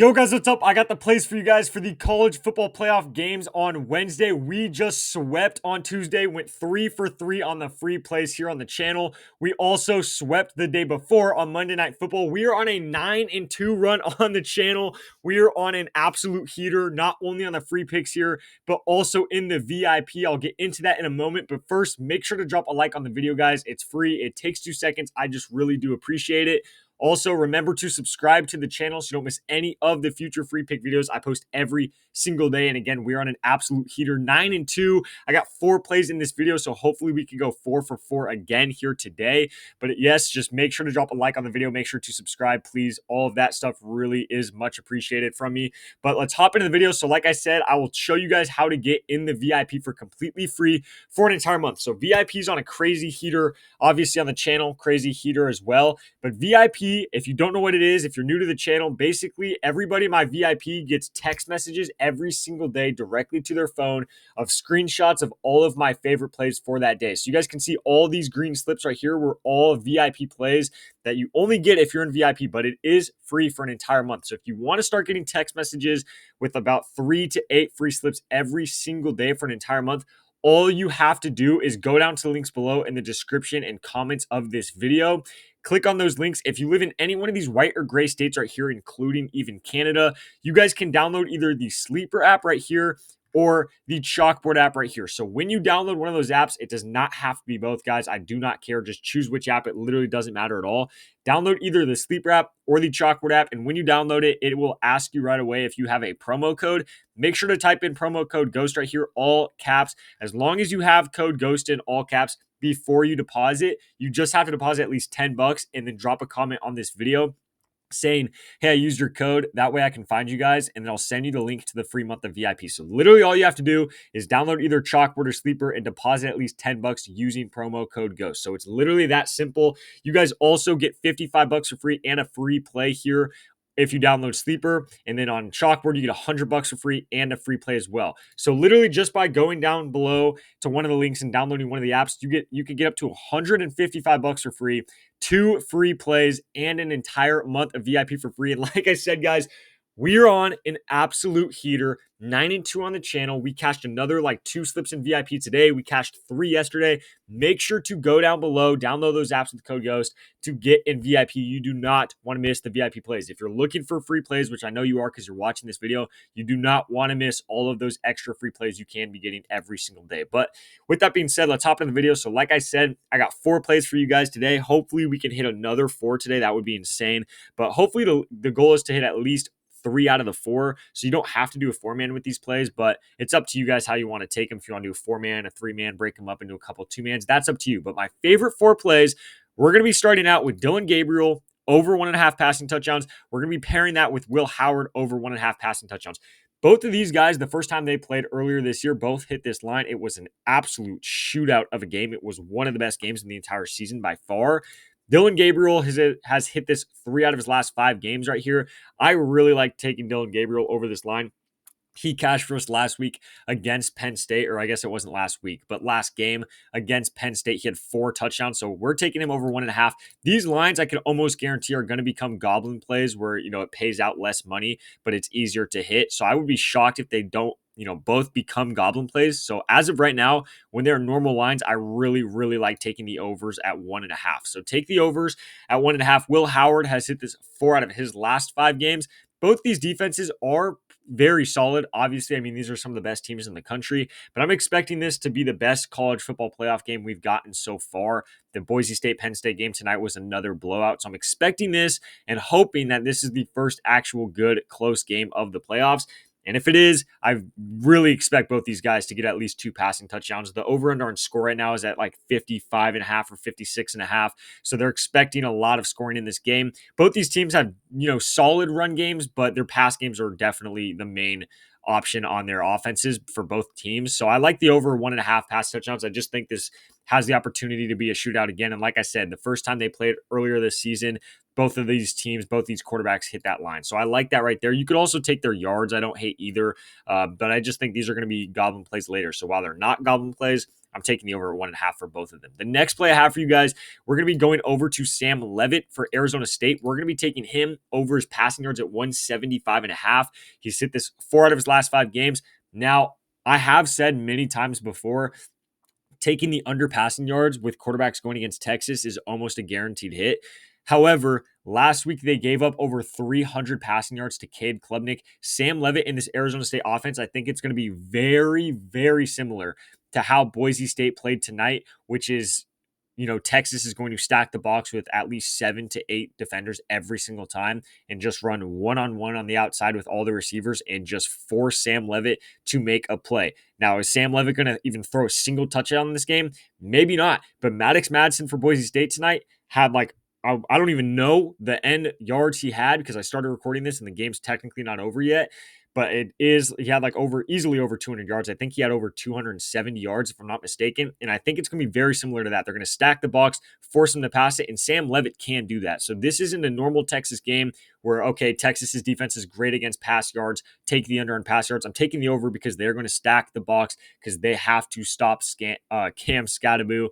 Yo guys, what's up? I got the plays for you guys for the college football playoff games on Wednesday. We just swept on Tuesday, went 3 for 3 on the free plays here on the channel. We also swept the day before on Monday Night Football. We are on a 9-2 run on the channel. We are on an absolute heater, not only on the free picks here, but also in the VIP. I'll get into that in a moment, but first, make sure to drop a like on the video, guys. It's free. It takes 2 seconds. I just really do appreciate it. Also, remember to subscribe to the channel so you don't miss any of the future free pick videos I post every single day. And again, we're on an absolute heater, 9-2. I got 4 plays in this video, so hopefully we can go 4 for 4 again here today. But yes, just make sure to drop a like on the video. Make sure to subscribe, please. All of that stuff really is much appreciated from me. But let's hop into the video. So like I said, I will show you guys how to get in the VIP for completely free for an entire month. So VIP is on a crazy heater, obviously on the channel, crazy heater as well. But VIP, if you don't know what it is, if you're new to the channel, basically everybody in my VIP gets text messages every single day directly to their phone of screenshots of all of my favorite plays for that day. So you guys can see all these green slips right here were all VIP plays that you only get if you're in VIP, but it is free for an entire month. So if you want to start getting text messages with about 3 to 8 free slips every single day for an entire month, all you have to do is go down to the links below in the description and comments of this video. Click on those links. If you live in any one of these white or gray states right here, including even Canada, you guys can download either the Sleeper app right here or the Chalkboard app right here. So when you download one of those apps, it does not have to be both, guys. I do not care. Just choose which app. It literally doesn't matter at all. Download either the Sleeper app or the Chalkboard app, and when you download it, it will ask you right away if you have a promo code. Make sure to type in promo code GHOST right here, all caps. As long as you have code GHOST in all caps before you deposit, you just have to deposit at least $10 and then drop a comment on this video saying, hey, I used your code. That way I can find you guys, and then I'll send you the link to the free month of VIP. So literally all you have to do is download either Chalkboard or Sleeper and deposit at least $10 using promo code GHOST. So it's literally that simple. You guys also get $55 for free and a free play here if you download Sleeper, and then on Chalkboard you get $100 for free and a free play as well. So literally just by going down below to one of the links and downloading one of the apps, you can get up to $155 for free, 2 free plays, and an entire month of VIP for free. And like I said, guys, we're on an absolute heater, 9-2 on the channel. We cashed another 2 slips in VIP today. We cashed 3 yesterday. Make sure to go down below, download those apps with code GHOST to get in VIP. You do not want to miss the VIP plays. If you're looking for free plays, which I know you are because you're watching this video, you do not want to miss all of those extra free plays you can be getting every single day. But with that being said, let's hop into the video. So like I said, I got 4 plays for you guys today. Hopefully we can hit another 4 today. That would be insane. But hopefully the goal is to hit at least 3 out of the 4, so you don't have to do a 4-man with these plays, but it's up to you guys how you want to take them. If you want to do a 4-man, a 3-man, break them up into a couple 2-mans, that's up to you. But my favorite 4 plays, we're going to be starting out with Dillon Gabriel over 1.5 passing touchdowns. We're going to be pairing that with Will Howard over 1.5 passing touchdowns. Both of these guys, the first time they played earlier this year, both hit this line. It was an absolute shootout of a game. It was one of the best games in the entire season by far. Dillon Gabriel has hit this 3 out of his last 5 games right here. I really like taking Dillon Gabriel over this line. He cashed for us last week against Penn State, or I guess it wasn't last week, but last game against Penn State, he had 4 touchdowns. So we're taking him over 1.5. These lines I can almost guarantee are going to become goblin plays where, it pays out less money, but it's easier to hit. So I would be shocked if they don't, both become goblin plays. So as of right now, when they're normal lines, I really, really like taking the overs at 1.5. So take the overs at 1.5. Will Howard has hit this 4 out of his last 5 games. Both these defenses are very solid. Obviously, I mean, these are some of the best teams in the country, but I'm expecting this to be the best college football playoff game we've gotten so far. The Boise State-Penn State game tonight was another blowout, so I'm expecting this and hoping that this is the first actual good close game of the playoffs. And if it is, I really expect both these guys to get at least 2 passing touchdowns. The over-under on score right now is at 55.5 or 56.5. So they're expecting a lot of scoring in this game. Both these teams have, solid run games, but their pass games are definitely the main option on their offenses for both teams. So I like the over 1.5 pass touchdowns. I just think this has the opportunity to be a shootout again. And like I said, the first time they played earlier this season, both of these teams, both these quarterbacks hit that line. So I like that right there. You could also take their yards. I don't hate either, but I just think these are going to be goblin plays later. So while they're not goblin plays, I'm taking the over at 1.5 for both of them. The next play I have for you guys, we're going to be going over to Sam Levitt for Arizona State. We're going to be taking him over his passing yards at 175.5. He's hit this 4 out of his last 5 games. Now, I have said many times before, taking the under passing yards with quarterbacks going against Texas is almost a guaranteed hit. However, last week they gave up over 300 passing yards to Cade Klubnik. Sam Levitt in this Arizona State offense, I think it's going to be very, very similar to how Boise State played tonight, which is, Texas is going to stack the box with at least 7 to 8 defenders every single time and just run one-on-one on the outside with all the receivers and just force Sam Levitt to make a play. Now, is Sam Levitt going to even throw a single touchdown in this game? Maybe not. But Maddox Madsen for Boise State tonight had I don't even know the end yards he had because I started recording this and the game's technically not over yet. But he had easily over 200 yards. I think he had over 270 yards, if I'm not mistaken. And I think it's going to be very similar to that. They're going to stack the box, force him to pass it, and Sam Levitt can do that. So this isn't a normal Texas game where, okay, Texas's defense is great against pass yards, take the under on pass yards. I'm taking the over because they're going to stack the box because they have to stop Cam Scatabo,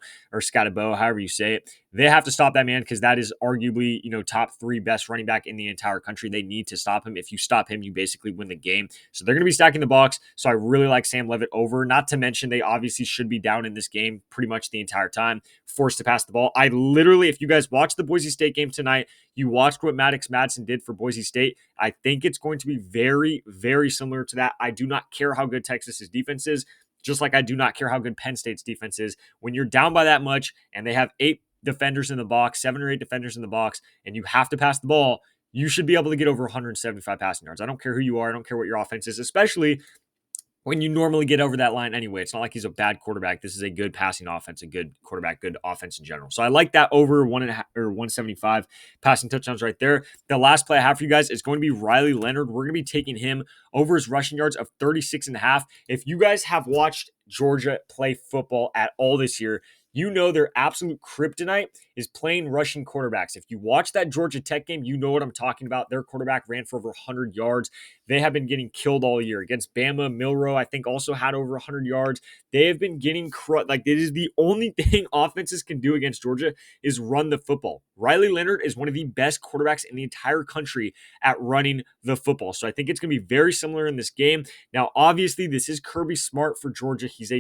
however you say it. They have to stop that man because that is arguably, top 3 best running back in the entire country. They need to stop him. If you stop him, you basically win the game. So they're going to be stacking the box. So I really like Sam Levitt over. Not to mention they obviously should be down in this game pretty much the entire time, forced to pass the ball. I literally, if you guys watched the Boise State game tonight, you watched what Maddox Madsen did for Boise State. I think it's going to be very, very similar to that. I do not care how good Texas's defense is, just like I do not care how good Penn State's defense is. When you're down by that much and they have 7 or 8 defenders in the box, and you have to pass the ball, you should be able to get over 175 passing yards. I don't care who you are. I don't care what your offense is, especially when you normally get over that line anyway. It's not like he's a bad quarterback. This is a good passing offense, a good quarterback, good offense in general. So I like that over 1.5 or 175 passing touchdowns right there. The last play I have for you guys is going to be Riley Leonard. We're going to be taking him over his rushing yards of 36.5. If you guys have watched Georgia play football at all this year, you know their absolute kryptonite is playing rushing quarterbacks. If you watch that Georgia Tech game, you know what I'm talking about. Their quarterback ran for over 100 yards. They have been getting killed all year. Against Bama, Milroe, I think, also had over 100 yards. They have been getting crushed. It is the only thing offenses can do against Georgia is run the football. Riley Leonard is one of the best quarterbacks in the entire country at running the football. So I think it's going to be very similar in this game. Now, obviously, this is Kirby Smart for Georgia. He's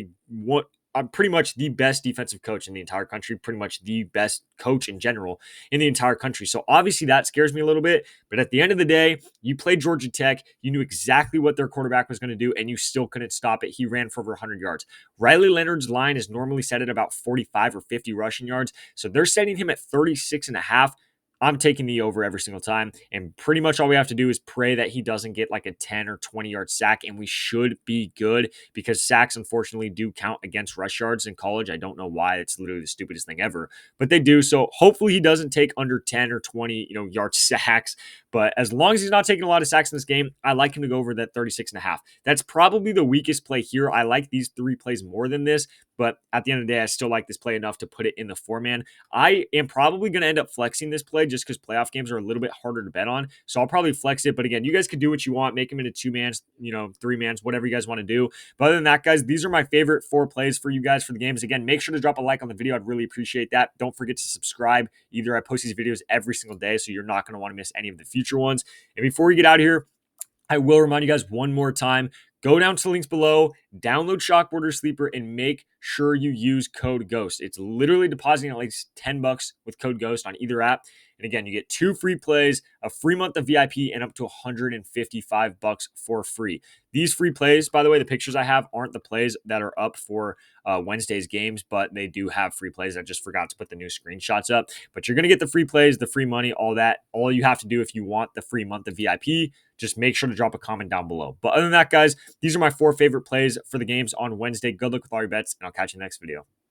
pretty much the best defensive coach in the entire country, pretty much the best coach in general in the entire country. So obviously that scares me a little bit, but at the end of the day, you played Georgia Tech, you knew exactly what their quarterback was going to do, and you still couldn't stop it. He ran for over 100 yards. Riley Leonard's line is normally set at about 45 or 50 rushing yards, so they're setting him at 36.5. I'm taking the over every single time. And pretty much all we have to do is pray that he doesn't get a 10 or 20 yard sack. And we should be good because sacks, unfortunately, do count against rush yards in college. I don't know why. It's literally the stupidest thing ever, but they do. So hopefully he doesn't take under 10 or 20, yard sacks. But as long as he's not taking a lot of sacks in this game, I like him to go over that 36.5. That's probably the weakest play here. I like these 3 plays more than this. But at the end of the day, I still like this play enough to put it in the 4-man. I am probably going to end up flexing this play just because playoff games are a little bit harder to bet on. So I'll probably flex it. But again, you guys can do what you want. Make them into 2-mans, 3-mans, whatever you guys want to do. But other than that, guys, these are my favorite 4 plays for you guys for the games. Again, make sure to drop a like on the video. I'd really appreciate that. Don't forget to subscribe. Either I post these videos every single day, so you're not going to want to miss any of the future ones. And before we get out of here, I will remind you guys one more time, go down to the links below, download Shockboard Sleeper, and make sure you use code GHOST. It's literally depositing at least $10 with code GHOST on either app. And again, you get 2 free plays, a free month of VIP, and up to $155 for free. These free plays, by the way, the pictures I have aren't the plays that are up for Wednesday's games, but they do have free plays. I just forgot to put the new screenshots up. But you're going to get the free plays, the free money, all that. All you have to do if you want the free month of VIP, just make sure to drop a comment down below. But other than that, guys, these are my 4 favorite plays for the games on Wednesday. Good luck with all your bets, and I'll catch you in the next video.